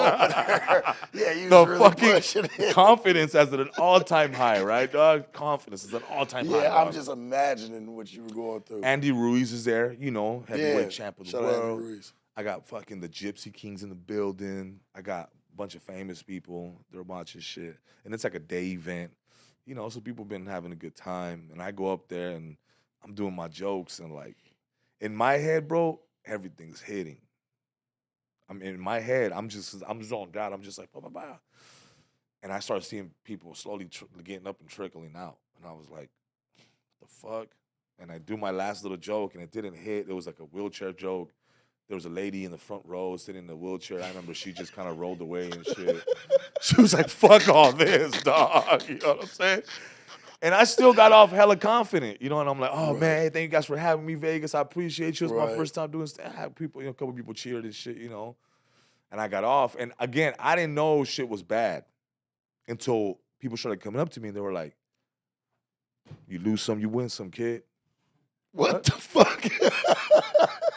Yeah, you The was really fucking pushing it. confidence as at an all-time high, right, dog? Confidence is an all-time high. Yeah, I'm dog. just imagining what you were going through. Andy Ruiz is there, heavyweight Yeah, champ of the shout out Andy world. Ruiz. I got fucking the Gypsy Kings in the building. I got a bunch of famous people. They're watching shit. And it's like a day event. So people been having a good time. And I go up there and I'm doing my jokes and like in my head, bro, everything's hitting. In my head, I'm zoned out. I'm just like, blah, blah, blah. And I started seeing people slowly getting up and trickling out. And I was like, what the fuck? And I do my last little joke and it didn't hit. It was like a wheelchair joke. There was a lady in the front row sitting in the wheelchair. I remember she just kind of rolled away and shit. She was like, fuck all this, dog. You know what I'm saying? And I still got off hella confident, and I'm like, oh, Right. man, hey, thank you guys for having me, Vegas. I appreciate you. It was my Right. first time doing stand. I had people, a couple people cheered and shit, And I got off. And again, I didn't know shit was bad until people started coming up to me and they were like, you lose some, you win some, kid. What the fuck?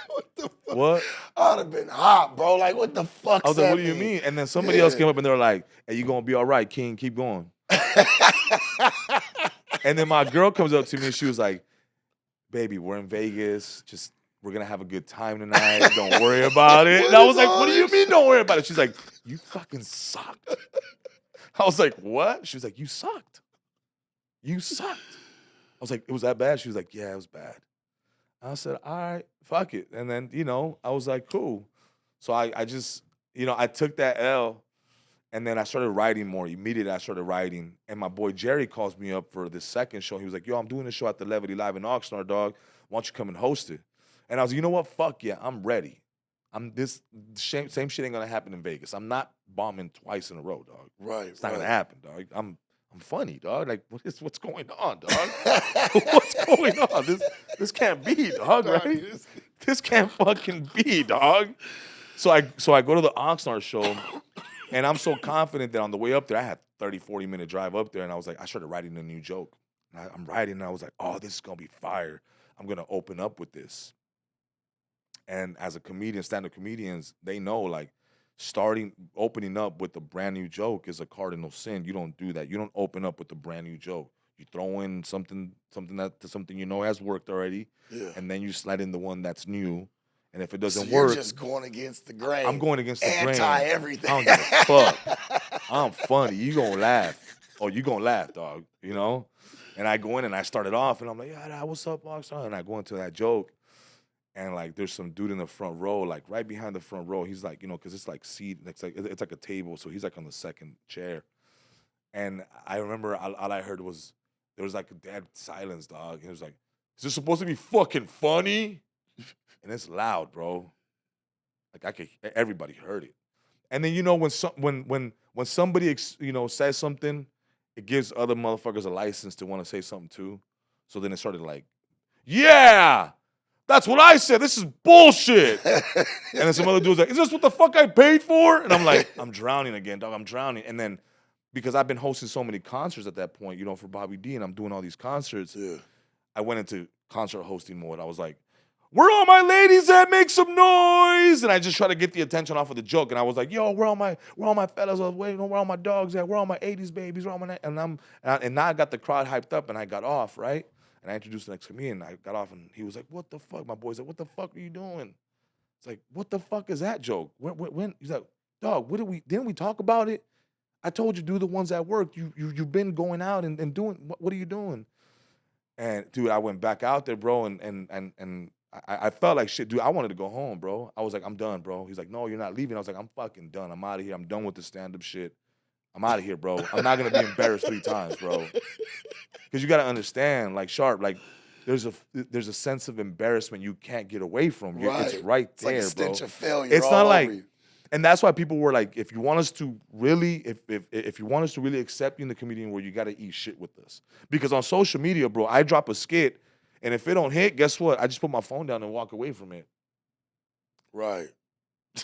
What the fuck? What? I'd have been hot, bro. Like, what the fuck? I was like, what do you mean? And then somebody else came up and they were like, hey, you gonna be all right, King, keep going. And then my girl comes up to me and she was like, baby, we're in Vegas. We're gonna have a good time tonight. Don't worry about it. And I was like, what do you mean don't worry about it? She's like, you fucking sucked. I was like, what? She was like, you sucked. You sucked. I was like, it was that bad? She was like, yeah, it was bad. I said, all right, fuck it. And then, I was like, cool. So I just, I took that L and then I started writing more. Immediately I started writing. And my boy Jerry calls me up for this second show. He was like, yo, I'm doing a show at the Levity Live in Oxnard, dog. Why don't you come and host it? And I was like, you know what? Fuck yeah, I'm ready. Same shit ain't gonna happen in Vegas. I'm not bombing twice in a row, dog. Right. It's not gonna happen, dog. I'm funny, dog. Like, what's going on, dog? What's going on? This can't be, dog, right? This can't fucking be, dog. So I go to the Oxnard show, and I'm so confident that on the way up there, I had 30, 40-minute drive up there, and I was like, I started writing a new joke. And I'm writing, and I was like, oh, this is gonna be fire. I'm gonna open up with this. And as a comedian, stand-up comedians, they know like opening up with a brand new joke is a cardinal sin. You don't do that. You don't open up with a brand new joke. You throw in something has worked already, and then you slide in the one that's new. And if it doesn't work, you're just going against the grain. I'm going against the grain. Anti-everything. I don't give a fuck. I'm funny. You gonna laugh. Oh, you gonna laugh, dog. And I go in and I started off, and I'm like, yeah, what's up, Oxnard? And I go into that joke. And like, there's some dude in the front row, like right behind the front row. He's like, because it's like seat, it's like a table, so he's like on the second chair. And I remember all I heard was there was like a dead silence, dog. And it was like, is this supposed to be fucking funny? And it's loud, bro. Like everybody heard it. And then when somebody says something, it gives other motherfuckers a license to want to say something too. So then it started like, yeah, that's what I said. This is bullshit. And then some other dude's like, is this what the fuck I paid for? And I'm like, I'm drowning again, dog. I'm drowning. And then because I've been hosting so many concerts at that point, for Bobby D, and I'm doing all these concerts, I went into concert hosting mode. I was like, where all my ladies at? Make some noise. And I just try to get the attention off of the joke. And I was like, yo, where all my fellas? I was waiting, where all my dogs at? Where all my 80s babies? Where all my and now I got the crowd hyped up and I got off, right? And I introduced the next comedian. I got off and he was like, what the fuck? My boy's like, what the fuck are you doing? It's like, what the fuck is that joke? When? He's like, dog, didn't we talk about it? I told you do the ones that work. You've been going out and doing, what are you doing? And dude, I went back out there, bro, and I felt like shit, dude. I wanted to go home, bro. I was like, I'm done, bro. He's like, no, you're not leaving. I was like, I'm fucking done. I'm out of here. I'm done with the stand-up shit. I'm out of here, bro. I'm not gonna be embarrassed 3 times, bro. Because you gotta understand, like Sharp, like there's a sense of embarrassment you can't get away from. Right. It's right it's there, like a stench bro. of failure. It's all not over like, you. and that's why people were like, if you want us to really, if you want us to really accept you in the comedian world, you gotta eat shit with us. Because on social media, bro, I drop a skit, and if it don't hit, guess what? I just put my phone down and walk away from it. Right.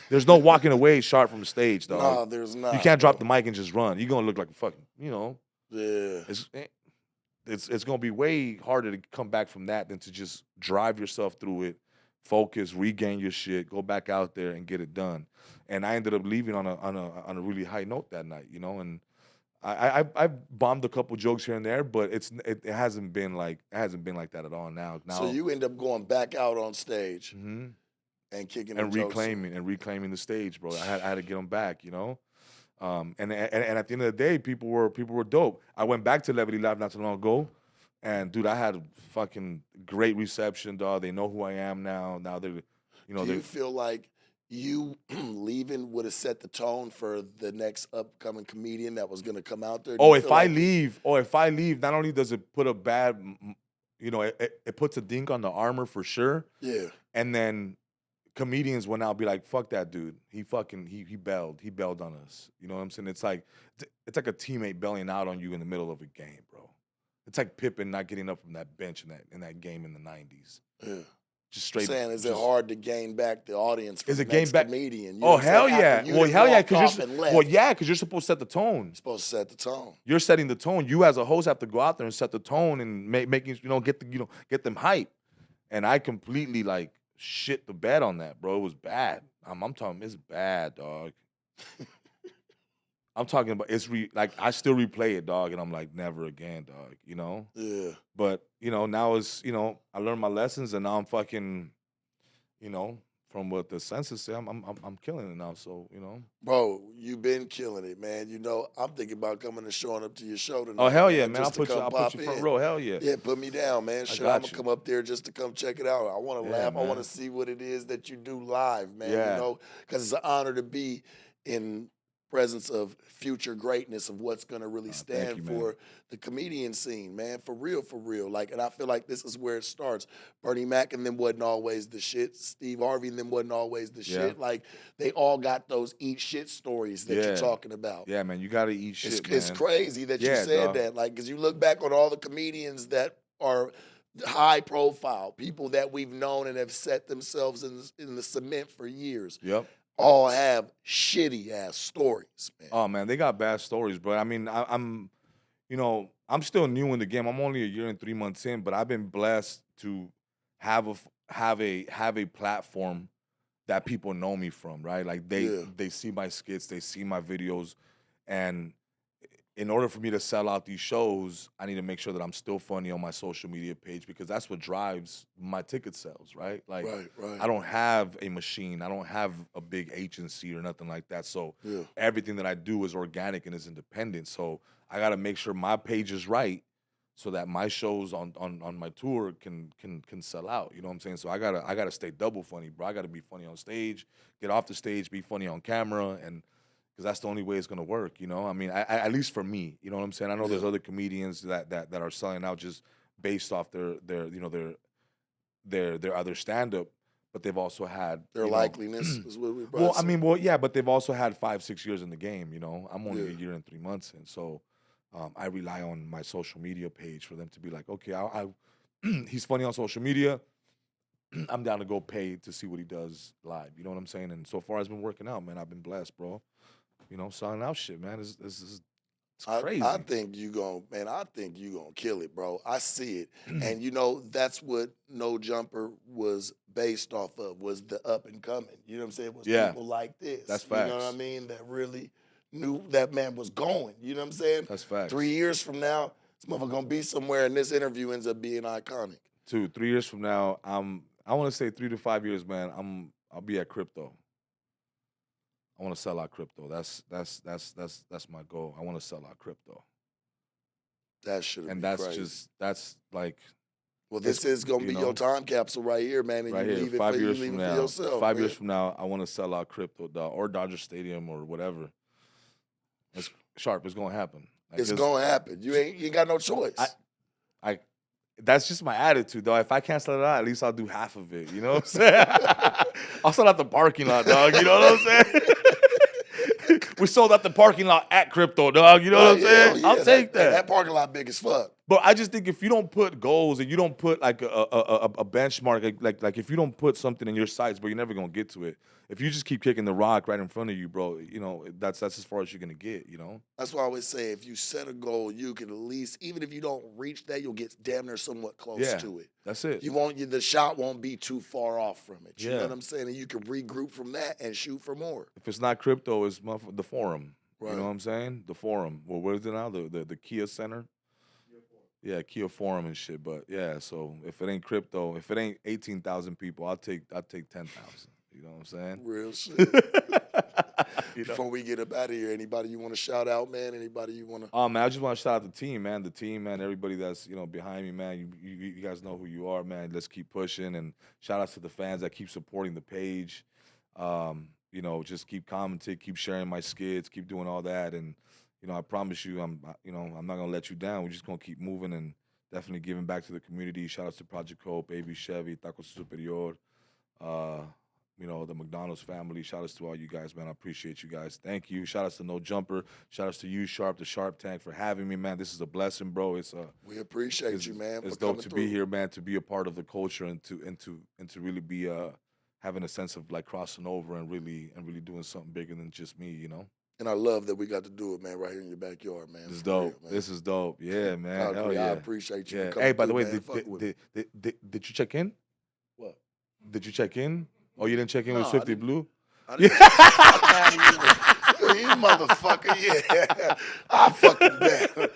There's no walking away Sharp from the stage, dog. No, there's not. You can't drop the mic and just run. You're gonna look like a fucking, Yeah. It's gonna be way harder to come back from that than to just drive yourself through it, focus, regain your shit, go back out there and get it done. And I ended up leaving on a really high note that night, and I bombed a couple jokes here and there, but it hasn't been like that at all now. So you end up going back out on stage Mhm. and kicking and the jokes. reclaiming the stage, bro. I had to get them back, and at the end of the day, people were dope. I went back to Levity Live not too long ago, and dude, I had a fucking great reception, dog. They know who I am now. Now they're, Do you feel like you leaving would have set the tone for the next upcoming comedian that was going to come out there? if I leave, not only does it put a bad, it puts a dink on the armor for sure. Yeah. And then comedians will now be like, fuck that dude. He bailed on us. You know what I'm saying? It's like a teammate bailing out on you in the middle of a game, bro. It's like Pippen not getting up from that bench in that game in the 90s. Yeah. Just straight. I'm saying, is it hard to gain back the audience for the next comedian? Oh, hell yeah. Well, hell yeah, because you're supposed to set the tone. You're supposed to set the tone. You're setting the tone. You as a host have to go out there and set the tone and making get them hype. And I completely like shit the bed on that, bro. It was bad. I'm talking, it's bad, dog. I'm talking about I still replay it, dog, and I'm like, never again, dog. Yeah. But now it's I learned my lessons, and now I'm fucking, from what the census say, I'm killing it now. So Bro, you've been killing it, man. I'm thinking about coming and showing up to your show tonight. Oh hell yeah, man! I'll put you front row. Hell yeah. Yeah, put me down, man. Sure, I'm gonna come up there just to come check it out. I want to laugh. Man. I want to see what it is that you do live, man. Yeah. Because it's an honor to be in presence of future greatness of what's going to really stand for the comedian scene, man. For real, for real. Like, and I feel like this is where it starts. Bernie Mac and them wasn't always the shit. Steve Harvey and them wasn't always the shit. Like, they all got those eat shit stories that you're talking about. Yeah, man, you got to eat shit, man. It's crazy that you said that. Like, because you look back on all the comedians that are high profile, people that we've known and have set themselves in the cement for years. Yep. All have shitty ass stories, man. Oh man, they got bad stories, bro. I mean, I'm still new in the game. I'm only a year and 3 months in, but I've been blessed to have a platform that people know me from, right? Like they see my skits, they see my videos, and in order for me to sell out these shows, I need to make sure that I'm still funny on my social media page because that's what drives my ticket sales, right? Like, right. I don't have a machine. I don't have a big agency or nothing like that. So everything that I do is organic and is independent. So I got to make sure my page is right so that my shows on my tour can sell out. You know what I'm saying? So I gotta stay double funny, bro. I gotta be funny on stage, get off the stage, be funny on camera, and because that's the only way it's gonna work, I mean, at least for me, you know what I'm saying? I know there's other comedians that are selling out just based off their other stand-up, but they've also had their likeliness is what we brought. Well, I mean, yeah, but they've also had 5-6 years in the game. I'm only a year and 3 months in, so I rely on my social media page for them to be like, okay, he's funny on social media. I'm down to go pay to see what he does live. You know what I'm saying? And so far, it's been working out, man. I've been blessed, bro. Selling out shit, man. It's crazy. I think you gonna kill it, bro. I see it. And that's what No Jumper was based off of, was the up and coming. You know what I'm saying? Was people like this. That's facts. You know what I mean? That really knew that man was going. You know what I'm saying? That's facts. 3 years from now, this motherfucker gonna be somewhere and this interview ends up being iconic. 3 years from now, I want to say 3 to 5 years, man. I'll be at crypto. I want to sell out crypto. That's my goal. I want to sell out crypto. That should. And that's like. Well, this is gonna be your time capsule right here, man. And right you here, leave it 5 for years from now. Yourself, 5 years from now, I want to sell out crypto, or Dodger Stadium, or whatever. It's sharp. It's gonna happen. It's gonna happen. You ain't got no choice. That's just my attitude, though. If I can't sell it out, at least I'll do half of it. You know what I'm saying? I'll sell out the parking lot, dog. You know what I'm saying? We sold out the parking lot at crypto, dog. You know what I'm saying? Yeah. I'll take that. That parking lot big as fuck. But I just think if you don't put goals and you don't put like a benchmark, like if you don't put something in your sights, bro, you're never gonna get to it. If you just keep kicking the rock right in front of you, bro, that's as far as you're gonna get. That's why I always say, if you set a goal, you can at least, even if you don't reach that, you'll get damn near somewhat close to it. That's it. The shot won't be too far off from it. You Yeah. know what I'm saying? And you can regroup from that and shoot for more. If it's not crypto, it's the forum. Right. You know what I'm saying? The forum. Well, what is it now? The Kia Center. Yeah, Kia Forum and shit. But yeah, so if it ain't crypto, if it ain't 18,000 people, I'll take 10,000. You know what I'm saying? Real shit. Before we get up out of here, anybody you want to shout out, man? Anybody you want to? Man, I just want to shout out the team, man. The team, man. Everybody that's behind me, man. You guys know who you are, man. Let's keep pushing, and shout out to the fans that keep supporting the page. Just keep commenting, keep sharing my skits, keep doing all that, and I promise you, I'm not gonna let you down. We're just gonna keep moving and definitely giving back to the community. Shout out to Project Hope, AB Chevy, Taco Superior, the McDonald's family. Shout out to all you guys, man. I appreciate you guys. Thank you. Shout out to No Jumper. Shout out to you, Sharp, the Sharp Tank, for having me, man. This is a blessing, bro. We appreciate you, man. It's dope to be here, man. To be a part of the culture and to really be having a sense of like crossing over and really doing something bigger than just me, And I love that we got to do it, man, right here in your backyard, man. This is dope. Real, this is dope. Yeah, man. Hell yeah. I appreciate you. Yeah. For coming hey, by the way, man. did you check in? What? Did you check in? Oh, you didn't check in with Swifty Blue? I didn't you motherfucker, yeah. I fucking bet.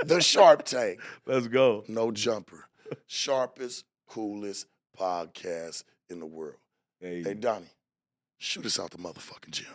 The Sharp Tank. Let's go. No Jumper. Sharpest, coolest podcast in the world. Hey, Donnie, shoot us out the motherfucking gym.